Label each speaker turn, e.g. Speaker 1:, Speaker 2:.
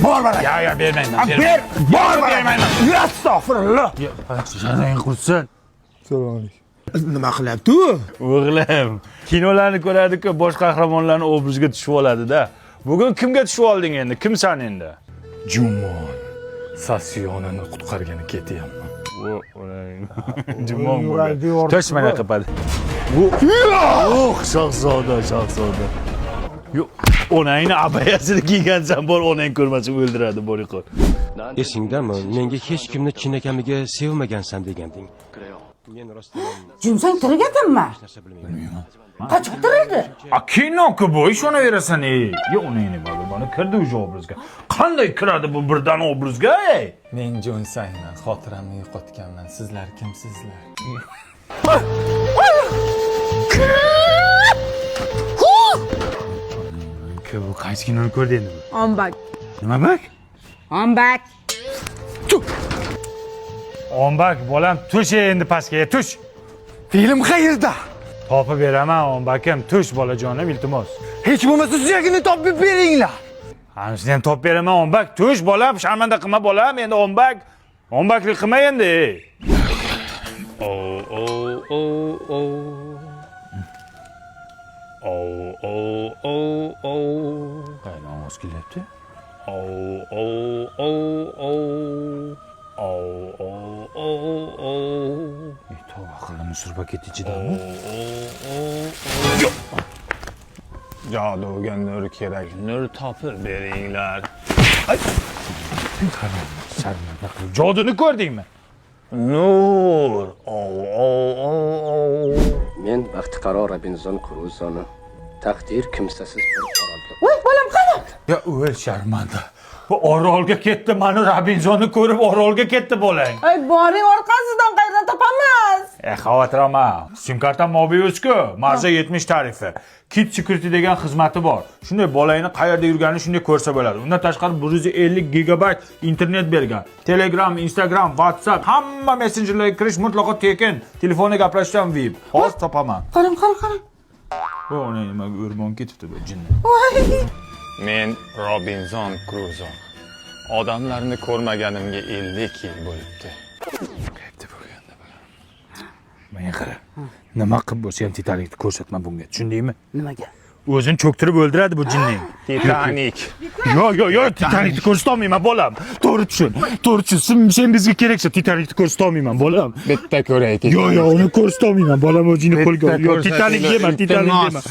Speaker 1: Bor bana.
Speaker 2: Ya bermayman.
Speaker 1: Ber. Bor bana.
Speaker 2: Bermayman.
Speaker 1: Astagfirullah.
Speaker 2: Janang qursin.
Speaker 1: Assalomu alaykum. Nima qilyapti u?
Speaker 2: O'g'lim, kinolarni ko'radi-ku, bosh qahramonlarning obraziga tushib oladi-da. Bugun kimga tushib olding endi? Kimsan endi?
Speaker 3: Jumon Sasiyonani qutqargani ketyapman.
Speaker 2: Jumon bo'ladi. Tosh mana qiladi. Shahzoda. Yo'q, onangni abayasini kiygansan, bor onang ko'rmasa o'ldiradi, boriqor.
Speaker 4: Esingdami? Menga hech kimni chinakamiga sevmagansan deganding. Men rostdan
Speaker 5: Jumsang tirigatinmi?
Speaker 4: bilmayman.
Speaker 5: Qachon tirildi?
Speaker 2: Kino-ku bu, ishonaverasan, Yo'q, onangni buni kirdi o'sha obrazga. Qanday kiradi bu birdan obrazga,
Speaker 3: Men Jonsayman, xotiramni yo'qotganman. Sizlar kimsizlar?
Speaker 2: Bu qaysi kinoni ko'rdi endi bu?
Speaker 5: Ombak.
Speaker 2: Nima bak?
Speaker 5: Ombak.
Speaker 2: Ombak, bolam, tush endi pastga, tush.
Speaker 1: Film qayerda?
Speaker 2: Topib beraman, ombakim, tush bolajonim, iltimos.
Speaker 1: Hech bo'lmasa suyagini topib beringlar.
Speaker 2: Ana shuni ham topib beraman, ombak, tush bolam, sharmanda qilma bolam, endi ombak. Ombaklik qilma endi. Qayerdan ovoz kelyapti? Tavba qildim, sur paket ichidami?
Speaker 3: Joduga nur kerak. Nur topib beringlar.
Speaker 2: Sharmanda qilib. Joduni ko'rdingmi?
Speaker 3: Nur.
Speaker 4: Men baxtiqaro Robinzon Kruzoni taqdir kimsasiz bir orolga.
Speaker 5: Voy, bolam qani?
Speaker 2: Ya o'l sharmanda. Bu orolga ketdi, mani Robinsonni ko'rib orolga ketdi bolang.
Speaker 5: Ay, boring orqasidan qayerdan topamiz?
Speaker 2: Xavotir olma. Sim kartam Mobius-ku, marza 70 tarifi. Kit Security degan xizmati bor. Shunday bolangni qayerda yurganini shunday ko'rsa bo'ladi. Undan tashqari 150 gigabayt internet bergan. Telegram, Instagram, WhatsApp, hamma messenjerlarga kirish mutlaqo tekin. Telefonda gaplashishdan VIP. Hozir topaman.
Speaker 5: Qarang.
Speaker 2: Bu ona nimaga o'rmon ketibdi bu jinni.
Speaker 5: Voy.
Speaker 3: Men Robinzon Kruzo. Odamlarni ko'rmaganimga 50 yil bo'libdi.
Speaker 2: Qayerda bo'lganda bu? Menga qara. Nima qilib bo'lsa ham Titanicni ko'rsatma bunga. Tushundingmi?
Speaker 5: Nimaga?
Speaker 2: O'zini cho'ktirib o'ldiradi bu jinning.
Speaker 3: Titanik.
Speaker 2: Yo, Titanicni ko'rsatolmayman bolam. To'g'ri tushun. Sen bizga keraksa Titanicni ko'rsatolmayman bolam.
Speaker 3: Bitta ko'raylik.
Speaker 2: Yo, uni ko'rsatolmayman bolam, o'zingni qo'lga ol. Yo, Titanik dema.